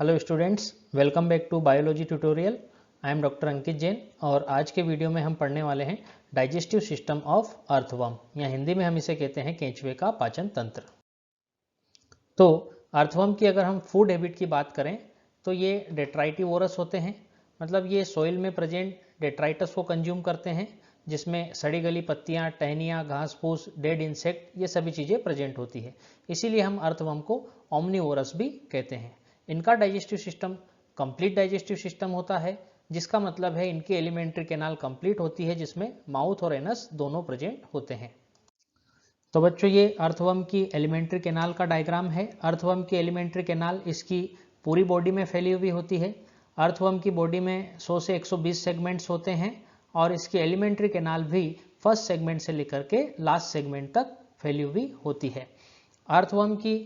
Hello students, welcome back to biology tutorial. I am doctor Ankit Jain और आज के video में हम पढ़ने वाले हैं डाइजेस्टिव सिस्टम ऑफ अर्थवर्म, या हिंदी में हम इसे कहते हैं केंचुए का पाचन तंत्र। तो अर्थवर्म की अगर हम फूड हैबिट की बात करें तो ये डेट्राइटिवोरस होते हैं, मतलब ये सॉइल में प्रेजेंट डेट्राइटस को कंज्यूम करते हैं, जिसमें सड़ी गली पत्तियां, टहनियाँ, घास फूस, डेड इंसेक्ट, ये सभी चीज़ें प्रेजेंट होती है। इसीलिए हम अर्थवर्म को ओमनीवोरस भी कहते हैं। इनका digestive system complete digestive system होता है, जिसका मतलब है इनकी एलिमेंट्री कैनाल कंप्लीट होती है, जिसमें माउथ और एनस दोनों प्रेजेंट होते हैं। तो बच्चों, ये अर्थवर्म की एलिमेंट्री कैनाल का डायग्राम है। अर्थवर्म की एलिमेंट्री कैनाल इसकी पूरी बॉडी में फैली हुई होती है। अर्थवर्म की बॉडी में 100 से 120 सेगमेंट्स होते हैं और इसकी एलिमेंट्री कैनाल भी फर्स्ट सेगमेंट से लेकर के लास्ट सेगमेंट तक फैली हुई होती है। अर्थवर्म की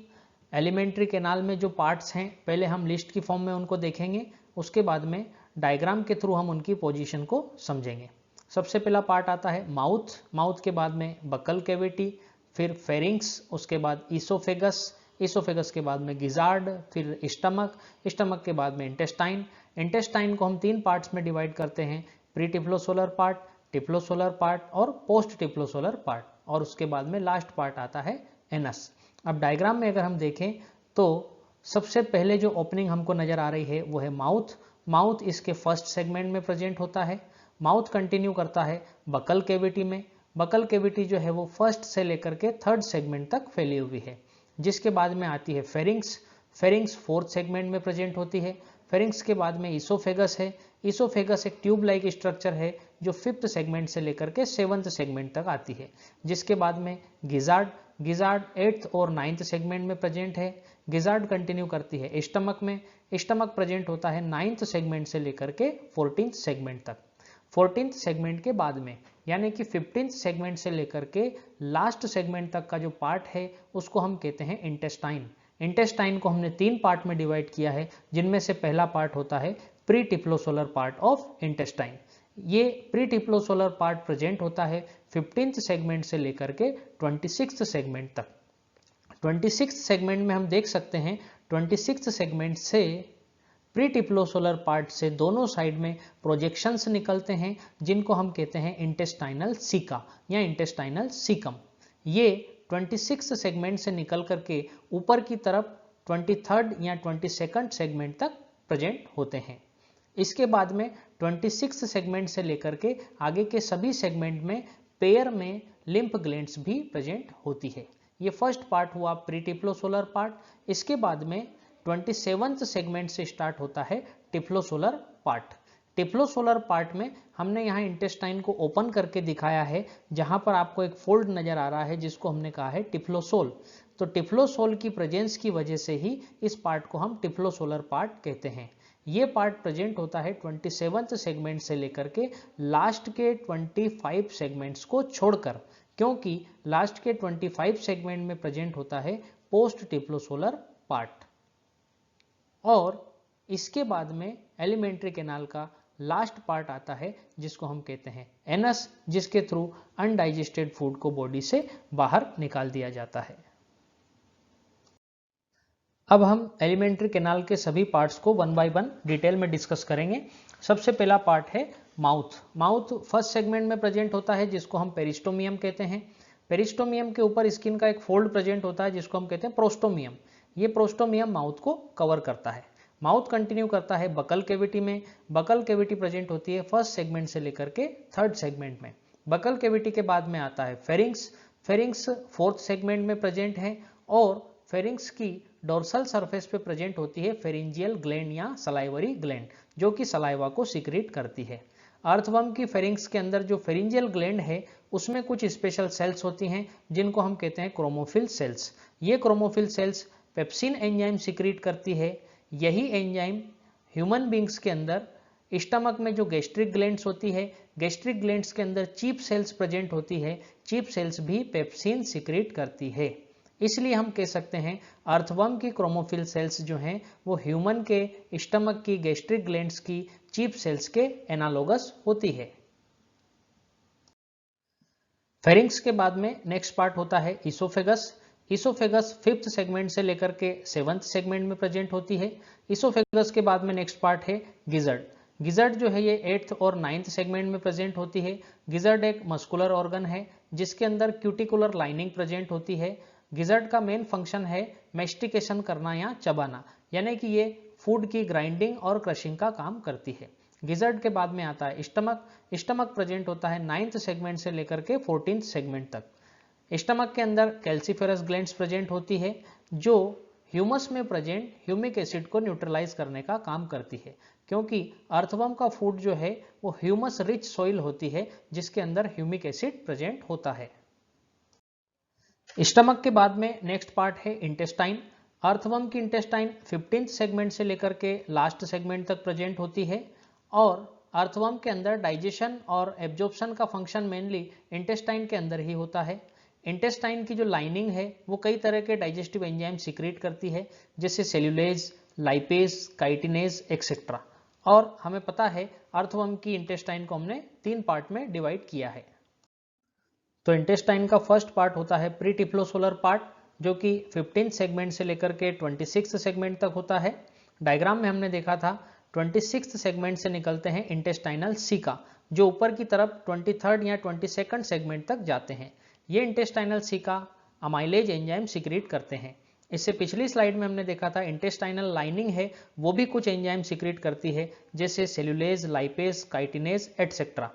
एलिमेंट्री कैनाल में जो पार्ट्स हैं, पहले हम लिस्ट की फॉर्म में उनको देखेंगे, उसके बाद में डायग्राम के थ्रू हम उनकी पोजीशन को समझेंगे। सबसे पहला पार्ट आता है माउथ। माउथ के बाद में बकल कैविटी, फिर फेरिंग्स, उसके बाद ईसोफेगस, ईसोफेगस के बाद में गिजार्ड, फिर स्टमक, स्टमक के बाद में इंटेस्टाइन। इंटेस्टाइन को हम 3 पार्ट्स में डिवाइड करते हैं, प्री टिफ्लोसोलर पार्ट, टिफ्लोसोलर पार्ट और पोस्ट टिफ्लोसोलर पार्ट, और उसके बाद में लास्ट पार्ट आता है एनस। अब डायग्राम में अगर हम देखें तो सबसे पहले जो ओपनिंग हमको नजर आ रही है वो है माउथ। माउथ इसके फर्स्ट सेगमेंट में प्रेजेंट होता है। माउथ कंटिन्यू करता है बकल कैविटी में। बकल कैविटी जो है वो फर्स्ट से लेकर के थर्ड सेगमेंट तक फैली हुई है, जिसके बाद में आती है फेरिंग्स। फेरिंग्स फोर्थ सेगमेंट में प्रेजेंट होती है। फेरिंग्स के बाद में ईसोफेगस है। ईसोफेगस एक ट्यूब लाइक स्ट्रक्चर है जो 5th सेगमेंट से लेकर के 7th सेगमेंट तक आती है, जिसके बाद में गिजार्ड। गिजार्ड 8th और 9th सेगमेंट में प्रेजेंट है। गिजार्ड कंटिन्यू करती है स्टमक में। स्टमक प्रेजेंट होता है 9th सेगमेंट से लेकर के 14th सेगमेंट तक। 14th सेगमेंट के बाद में, यानी कि 15th सेगमेंट से लेकर के लास्ट सेगमेंट तक का जो पार्ट है उसको हम कहते हैं इंटेस्टाइन। इंटेस्टाइन को हमने 3 पार्ट में डिवाइड किया है, जिनमें से पहला पार्ट होता है प्री टिफ्लोसोलर पार्ट ऑफ इंटेस्टाइन। ये प्री टिफ्लोसोलर पार्ट प्रेजेंट होता है 15th सेगमेंट से लेकर के 26th सेगमेंट तक। 26th सेगमेंट में हम देख सकते हैं 26th सेगमेंट से प्री टिफ्लोसोलर पार्ट से दोनों साइड में प्रोजेक्शंस निकलते हैं, जिनको हम कहते हैं इंटेस्टाइनल सीका या इंटेस्टाइनल सीकम। ये 26th सेगमेंट से निकल करके ऊपर की तरफ 23rd या 22nd सेगमेंट तक प्रेजेंट होते हैं। इसके बाद में 26th सेगमेंट से लेकर के आगे के सभी सेगमेंट में पेयर में लिम्फ ग्लैंड्स भी प्रेजेंट होती है। ये फर्स्ट पार्ट हुआ प्री टिफ्लोसोलर पार्ट। इसके बाद में 27th सेगमेंट से स्टार्ट होता है टिफ्लोसोलर पार्ट। टिफ्लोसोलर पार्ट में हमने यहाँ इंटेस्टाइन को ओपन करके दिखाया है, जहां पर आपको एक फोल्ड नजर आ रहा है जिसको हमने कहा है टिफ्लोसोल। तो टिफ्लोसोल की प्रेजेंस की वजह से ही इस पार्ट को हम टिफ्लोसोलर पार्ट कहते हैं। ये पार्ट प्रेजेंट होता है 27th सेगमेंट से लेकर के लास्ट के 25 सेगमेंट्स को छोड़कर, क्योंकि लास्ट के 25 सेगमेंट में प्रेजेंट होता है पोस्ट टिफ्लोसोलर पार्ट। और इसके बाद में एलिमेंट्री कैनाल का लास्ट पार्ट आता है जिसको हम कहते हैं एनस, जिसके थ्रू अनडाइजेस्टेड फूड को बॉडी से बाहर निकाल दिया जाता है। अब हम एलिमेंट्री कैनाल के सभी पार्ट्स को 1 बाय 1 डिटेल में डिस्कस करेंगे। सबसे पहला पार्ट है माउथ। माउथ फर्स्ट सेगमेंट में प्रेजेंट होता है, जिसको हम पेरिस्टोमियम कहते हैं। पेरिस्टोमियम के ऊपर स्किन का एक फोल्ड प्रेजेंट होता है जिसको हम कहते हैं प्रोस्टोमियम। ये प्रोस्टोमियम माउथ को कवर करता है। माउथ कंटिन्यू करता है बकल कैविटी में। बकल कैविटी प्रेजेंट होती है फर्स्ट सेगमेंट से लेकर के थर्ड सेगमेंट में। बकल कैविटी के बाद में आता है फेरिंग्स। फेरिंग्स 4th सेगमेंट में प्रेजेंट है और फेरिंग्स की डोर्सल सरफेस पे प्रेजेंट होती है फेरिंजियल ग्लैंड या सलाइवरी ग्लैंड, जो कि सलाइवा को सिक्रीट करती है। अर्थवर्म की फेरिंग्स के अंदर जो फेरिंजियल ग्लैंड है उसमें कुछ स्पेशल सेल्स होती हैं, जिनको हम कहते हैं क्रोमोफिल सेल्स। ये chromophil cells pepsin enzyme secrete करती है। यही एंजाइम ह्यूमन बींग्स के अंदर स्टमक में जो गैस्ट्रिक ग्लैंड्स होती है, गैस्ट्रिक ग्लैंड्स के अंदर चीफ सेल्स प्रेजेंट होती है। चीफ सेल्स भी पेप्सिन सिक्रीट करती है। इसलिए हम कह सकते हैं अर्थवर्म की क्रोमोफिल सेल्स जो हैं वो ह्यूमन के स्टमक की गैस्ट्रिक ग्लैंड्स की चीफ सेल्स के एनालोगस होती है। फेरिंग्स के बाद में नेक्स्ट पार्ट होता है ईसोफेगस। इसोफेगस 5th सेगमेंट से लेकर के 7th सेगमेंट में प्रेजेंट होती है। इसोफेगस के बाद में नेक्स्ट पार्ट है गिजर्ड। गिजर्ड जो है ये 8th और 9th सेगमेंट में प्रेजेंट होती है। गिजर्ड एक मस्कुलर ऑर्गन है जिसके अंदर क्यूटिकुलर लाइनिंग प्रेजेंट होती है। गिजर्ड का मेन फंक्शन है मेस्टिकेशन करना या चबाना, यानी कि ये फूड की ग्राइंडिंग और क्रशिंग का काम करती है। गिजर्ड के बाद में आता है स्टमक। स्टमक प्रेजेंट होता है 9th सेगमेंट से लेकर के 14th सेगमेंट तक। स्टमक के अंदर कैल्सीफेरस ग्लैंड्स प्रेजेंट होती है जो ह्यूमस में प्रेजेंट ह्यूमिक एसिड को न्यूट्रलाइज करने का काम करती है, क्योंकि अर्थवर्म का फूड जो है वो ह्यूमस रिच सॉइल होती है जिसके अंदर ह्यूमिक एसिड प्रेजेंट होता है। स्टमक के बाद में नेक्स्ट पार्ट है इंटेस्टाइन। अर्थवर्म की इंटेस्टाइन 15th सेगमेंट से लेकर के लास्ट सेगमेंट तक प्रेजेंट होती है और अर्थवर्म के अंदर डाइजेशन और एब्जॉर्प्शन का फंक्शन मेनली इंटेस्टाइन के अंदर ही होता है। इंटेस्टाइन की जो लाइनिंग है वो कई तरह के डाइजेस्टिव एंजाइम सीक्रेट करती है, जैसे सेल्यूलेज, लाइपेज, काइटिनेज एक्सेट्रा। और हमें पता है अर्थवर्म की इंटेस्टाइन को हमने 3 पार्ट में डिवाइड किया है। तो इंटेस्टाइन का फर्स्ट पार्ट होता है प्रीटिफ्लोसोलर पार्ट, जो कि 15th सेगमेंट से लेकर के 26th सेगमेंट तक होता है। डायग्राम में हमने देखा था 26th सेगमेंट से निकलते हैं इंटेस्टाइनल सीका, जो ऊपर की तरफ 23rd या 22nd सेगमेंट तक जाते हैं। ये intestinal caeca amylase enzyme secret करते हैं। इससे पिछली स्लाइड में हमने देखा था इंटेस्टाइनल लाइनिंग है वो भी कुछ एंजाइम सीक्रेट करती है, जैसे cellulase, lipase, chitinase etcetera.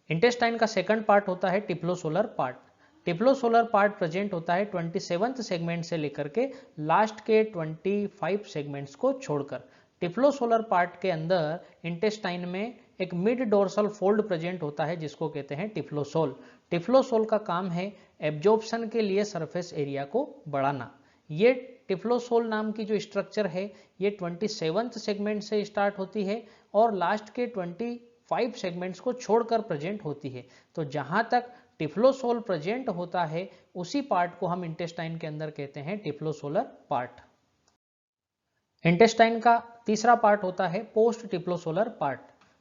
Intestine का सेकंड पार्ट होता है टिफ्लोसोलर पार्ट। टिफ्लोसोलर पार्ट प्रेजेंट होता है 27th सेगमेंट से लेकर के लास्ट के 25 सेगमेंट्स को छोड़कर। टिफ्लोसोलर पार्ट के अंदर इंटेस्टाइन में एक मिड डोर्सल फोल्ड प्रेजेंट होता है जिसको कहते हैं टिफ्लोसोल। टिफ्लोसोल का काम है एब्जॉर्प्शन के लिए सरफेस एरिया को बढ़ाना। ये टिफ्लोसोल नाम की जो स्ट्रक्चर है ये 27th सेगमेंट से स्टार्ट होती है और लास्ट के 25 सेगमेंट्स को छोड़कर प्रेजेंट होती है। तो जहां तक टिफ्लोसोल प्रेजेंट होता है उसी पार्ट को हम इंटेस्टाइन के अंदर कहते हैं टिफ्लोसोलर पार्ट। इंटेस्टाइन का तीसरा पार्ट होता है पोस्ट टिफ्लोसोलर पार्ट,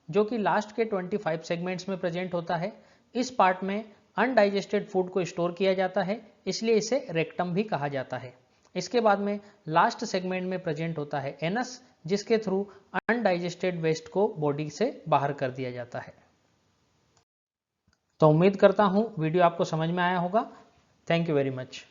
जो कि लास्ट के 25 सेगमेंट्स में प्रेजेंट होता है। इस पार्ट में अनडाइजेस्टेड फूड को स्टोर किया जाता है, इसलिए इसे रेक्टम भी कहा जाता है। इसके बाद में लास्ट सेगमेंट में प्रेजेंट होता है एनस, जिसके थ्रू अनडाइजेस्टेड वेस्ट को बॉडी से बाहर कर दिया जाता है। तो उम्मीद करता हूं वीडियो आपको समझ में आया होगा। Thank you very much.